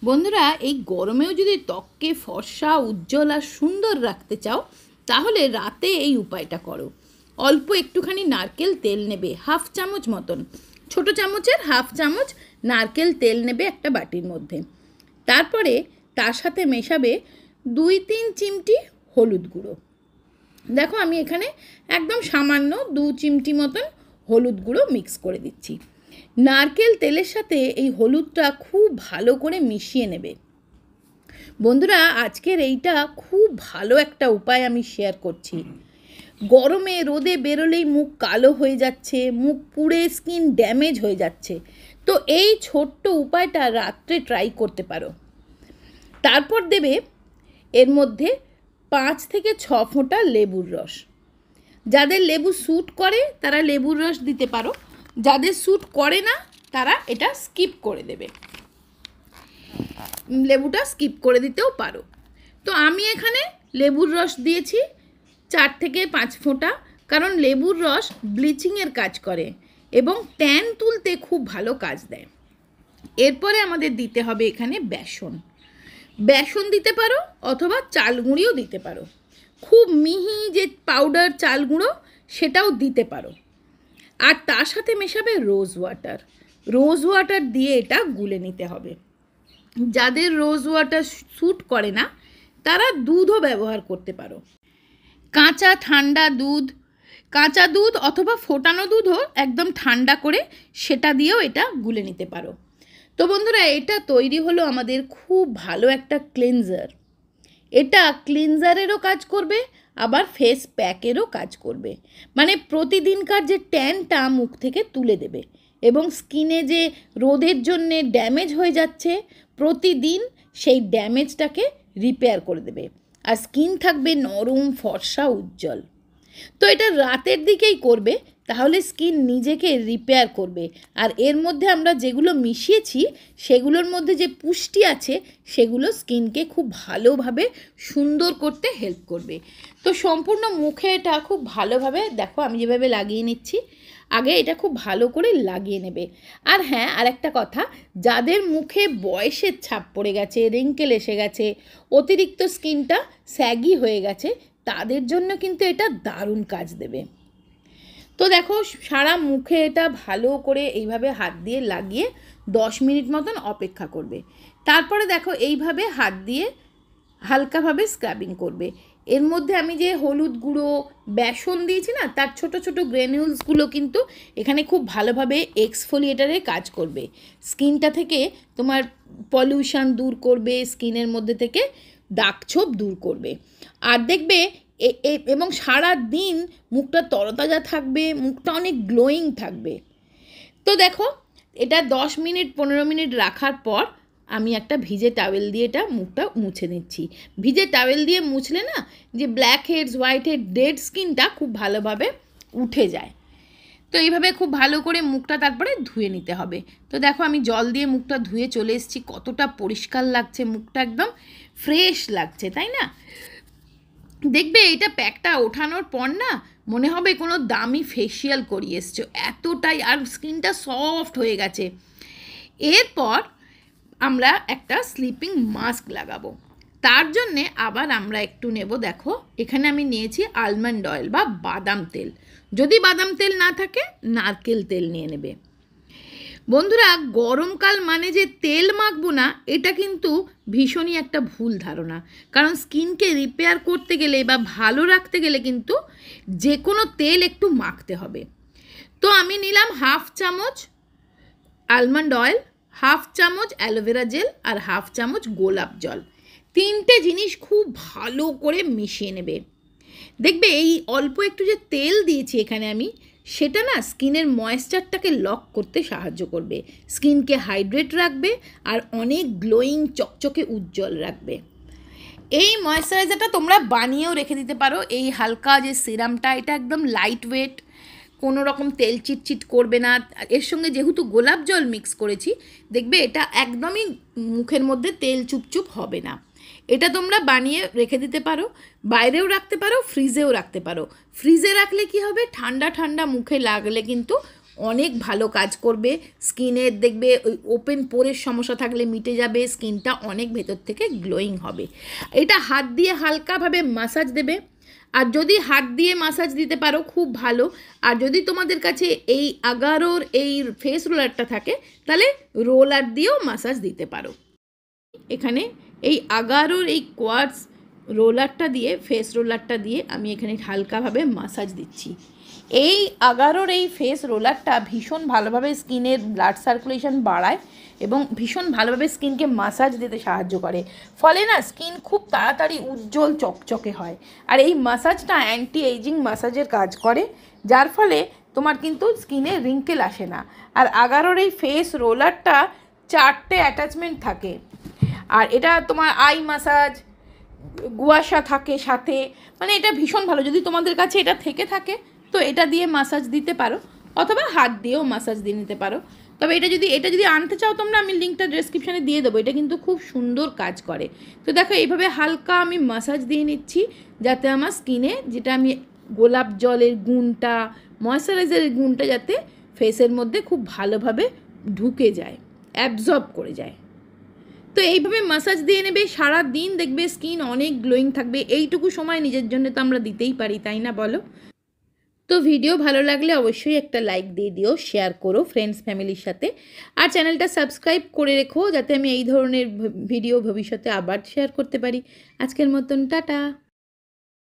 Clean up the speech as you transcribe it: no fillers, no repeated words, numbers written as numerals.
বন্ধুরা, এই গরমেও যদি ত্বককে ফর্সা উজ্জ্বল আর সুন্দর রাখতে চাও তাহলে রাতে এই উপায়টা করো। অল্প একটুখানি নারকেল তেল নেবে, হাফ চামচ মতন, ছোট চামচের হাফ চামচ নারকেল তেল নেবে একটা বাটির মধ্যে। তারপরে তার সাথে মেশাবে 2-3 চিমটি হলুদ গুঁড়ো। দেখো আমি এখানে একদম সামান্য 2 চিমটি মতন হলুদ গুঁড়ো মিক্স করে দিচ্ছি। নারকেল তেলের সাথে এই হলুদটা খুব ভালো করে মিশিয়ে নেবে। বন্ধুরা, আজকের এইটা খুব ভালো একটা উপায় আমি শেয়ার করছি। গরমে রোদে বেরোলেই মুখ কালো হয়ে যাচ্ছে, মুখ পুড়ে স্কিন ড্যামেজ হয়ে যাচ্ছে, তো এই ছোট্ট উপায়টা রাত্রে ট্রাই করতে পারো। তারপর দেবে এর মধ্যে 5 থেকে 6 ফোঁটা লেবুর রস। যাদের লেবু স্যুট করে তারা লেবুর রস দিতে পারো, যাদের স্যুট করে না তারা এটা স্কিপ করে দেবে, লেবুটা স্কিপ করে দিতেও পারো। তো আমি এখানে লেবুর রস দিয়েছি 4 থেকে 5 ফোঁটা, কারণ লেবুর রস ব্লিচিংয়ের কাজ করে এবং ট্যান তুলতে খুব ভালো কাজ দেয়। এরপরে আমাদের দিতে হবে এখানে বেসন দিতে পারো অথবা চাল গুঁড়িও দিতে পারো। খুব মিহি যে পাউডার চাল গুঁড়ো সেটাও দিতে পারো। আর তার সাথে মেশাবে রোজ ওয়াটার দিয়ে এটা গুলে নিতে হবে। যাদের রোজ ওয়াটার স্যুট করে না তারা দুধও ব্যবহার করতে পারো। কাঁচা দুধ অথবা ফোটানো দুধও একদম ঠান্ডা করে সেটা দিয়েও এটা গুলে নিতে পারো। তো বন্ধুরা, এটা তৈরি হলো আমাদের খুব ভালো একটা ক্লিনজার। এটা ক্লিনজারেরও কাজ করবে, আবার ফেস প্যাকেরও কাজ করবে। মানে প্রতিদিনকার যে ট্যানটা মুখ থেকে তুলে দেবে এবং স্কিনে যে রোদের জন্যে ড্যামেজ হয়ে যাচ্ছে প্রতিদিন সেই ড্যামেজটাকে রিপেয়ার করে দেবে, আর স্কিন থাকবে নরম ফর্সা উজ্জ্বল। তো এটা রাতের দিকেই করবে, তাহলে স্কিন নিজেকে রিপেয়ার করবে। আর এর মধ্যে আমরা যেগুলো মিশিয়েছি সেগুলোর মধ্যে যে পুষ্টি আছে সেগুলো স্কিনকে খুব ভালোভাবে সুন্দর করতে হেল্প করবে। তো সম্পূর্ণ মুখে এটা খুব ভালোভাবে, দেখো আমি যেভাবে লাগিয়ে নিচ্ছি, আগে এটা খুব ভালো করে লাগিয়ে নেবে। আর হ্যাঁ, আর একটা কথা, যাদের মুখে বয়সের ছাপ পড়ে গেছে, রিঙ্কেল এসে গেছে, অতিরিক্ত স্কিনটা স্যাগি হয়ে গেছে, তাদের জন্য কিন্তু এটা দারুণ কাজ দেবে। তো দেখো সারা মুখে এটা ভালো করে এইভাবে হাত দিয়ে লাগিয়ে 10 মিনিট মতন অপেক্ষা করবে। তারপরে দেখো এইভাবে হাত দিয়ে হালকাভাবে স্ক্রাবিং করবে। এর মধ্যে আমি যে হলুদ গুঁড়ো বেসন দিয়েছি না, তার ছোট ছোট গ্রেনিউলসগুলো কিন্তু এখানে খুব ভালোভাবে এক্সফোলিয়েটারে কাজ করবে। স্কিনটা থেকে তোমার পলিউশন দূর করবে, স্কিনের মধ্যে থেকে দাগছোপ দূর করবে। আর দেখবে এবং সারা দিন মুখটা তরতাজা থাকবে, মুখটা অনেক গ্লোয়িং থাকবে। তো দেখো এটা 10 মিনিট 15 মিনিট রাখার পর আমি একটা ভিজে টাওয়েল দিয়ে এটা মুখটা মুছে নিচ্ছি। ভিজে টাওয়েল দিয়ে মুছলে না যে black heads, white head, dead স্কিনটা খুব ভালোভাবে উঠে যায়। তো এইভাবে খুব ভালো করে মুখটা তারপরে ধুয়ে নিতে হবে। তো দেখো আমি জল দিয়ে মুখটা ধুয়ে চলে এসেছি, কতটা পরিষ্কার লাগছে, মুখটা একদম ফ্রেশ লাগছে, তাই না? দেখবে এটা প্যাকটা ওঠানোর পর না মনে হবে কোনো দামি ফেসিয়াল করিয়ে এসছো, এতটাই, আর স্কিনটা সফট হয়ে গেছে। এরপর আমরা একটা স্লিপিং মাস্ক লাগাবো। তার জন্যে আবার আমরা একটু নেব, দেখো এখানে আমি নিয়েছি আলমন্ড অয়েল বা বাদাম তেল। যদি বাদাম তেল না থাকে নারকেল তেল নিয়ে নেবে। বন্ধুরা, গরমকাল মানে যে তেল মাখবো না, এটা কিন্তু ভীষণই একটা ভুল ধারণা। কারণ স্কিনকে রিপেয়ার করতে গেলে বা ভালো রাখতে গেলে কিন্তু যে কোনো তেল একটু মাখতে হবে। তো আমি নিলাম হাফ চামচ আলমন্ড অয়েল, হাফ চামচ অ্যালোভেরা জেল আর হাফ চামচ গোলাপ জল। 3টে জিনিস খুব ভালো করে মিশিয়ে নেবে। দেখবে এই অল্প একটু যে তেল দিয়েছি এখানে আমি, সেটা না স্কিনের ময়েশ্চারটাকে লক করতে সাহায্য করবে, স্কিনকে হাইড্রেট রাখবে আর অনেক গ্লোয়িং চকচকে উজ্জ্বল রাখবে। এই ময়েশ্চারাইজারটা তোমরা বানিয়েও রেখে দিতে পারো। এই হালকা যে সিরামটা, এটা একদম লাইট ওয়েট, কোনো রকম তেল চিটচিট করবে না। এর সঙ্গে যেহেতু গোলাপ জল মিক্স করেছি, দেখবে এটা একদমই মুখের মধ্যে তেল চুপচুপ হবে না। এটা তোমরা বানিয়ে রেখে দিতে পারো, বাইরেও রাখতে পারো, ফ্রিজেও রাখতে পারো। ফ্রিজে রাখলে কি হবে, ঠান্ডা ঠান্ডা মুখে লাগলে কিন্তু অনেক ভালো কাজ করবে। স্কিনের দেখবে ওই ওপেন পোরের সমস্যা থাকলে মিটে যাবে, স্কিনটা অনেক ভেতর থেকে গ্লোয়িং হবে। এটা হাত দিয়ে হালকাভাবে মাসাজ দেবে, আর যদি হাত দিয়ে মাসাজ দিতে পারো খুব ভালো। আর যদি তোমাদের কাছে এই আগারোর এই ফেস রোলারটা থাকে তাহলে রোলার দিয়েও মাসাজ দিতে পারো। এখানে এই আগারোর এই কোয়ার্টস রোলারটা দিয়ে, ফেস রোলারটা দিয়ে আমি এখানে হালকাভাবে মাসাজ দিচ্ছি। এই আগারোর এই ফেস রোলারটা ভীষণ ভালোভাবে স্কিনের ব্লাড সার্কুলেশন বাড়ায় এবং ভীষণ ভালোভাবে স্কিনকে মাসাজ দিতে সাহায্য করে, ফলে না স্কিন খুব তাড়াতাড়ি উজ্জ্বল চকচকে হয়। আর এই মাসাজটা অ্যান্টি এইজিং মাসাজের কাজ করে, যার ফলে তোমার কিন্তু স্কিনে রিঙ্কেল আসে না। আর আগারোর এই ফেস রোলারটা 4টে অ্যাটাচমেন্ট থাকে, আর এটা তোমার আই মাসাজ, গুয়াশা থাকে সাথে, মানে এটা ভীষণ ভালো। যদি তোমাদের কাছে এটা থেকে থাকে তো এটা দিয়ে মাসাজ দিতে পারো, অথবা হাত দিয়েও মাসাজ দিয়ে নিতে পারো। তবে এটা যদি আনতে চাও তোমরা, আমি লিঙ্কটা ডেসক্রিপশানে দিয়ে দেবো। এটা কিন্তু খুব সুন্দর কাজ করে। তো দেখো এইভাবে হালকা আমি মাসাজ দিয়ে নিচ্ছি, যাতে আমার স্কিনে যেটা আমি গোলাপ জলের গুণটা, ময়শ্চারাইজারের গুণটা যাতে ফেসের মধ্যে খুব ভালোভাবে ঢুকে যায়, অ্যাবজর্ব করে যায়। তো এইভাবে মাসাজ দিয়ে নেবে, সারা দিন দেখবে স্কিন অনেক গ্লোয়িং থাকবে। এইটুকু সময় নিজের জন্য তো আমরা দিতেই পারি, তাই না বলো? তো ভিডিও ভালো লাগলে অবশ্যই একটা লাইক দিয়ে দিও, শেয়ার করো ফ্রেন্ডস ফ্যামিলির সাথে, আর চ্যানেলটা সাবস্ক্রাইব করে রেখো যাতে আমি এই ধরনের ভিডিও ভবিষ্যতে আবার শেয়ার করতে পারি। আজকের মতন টাটা।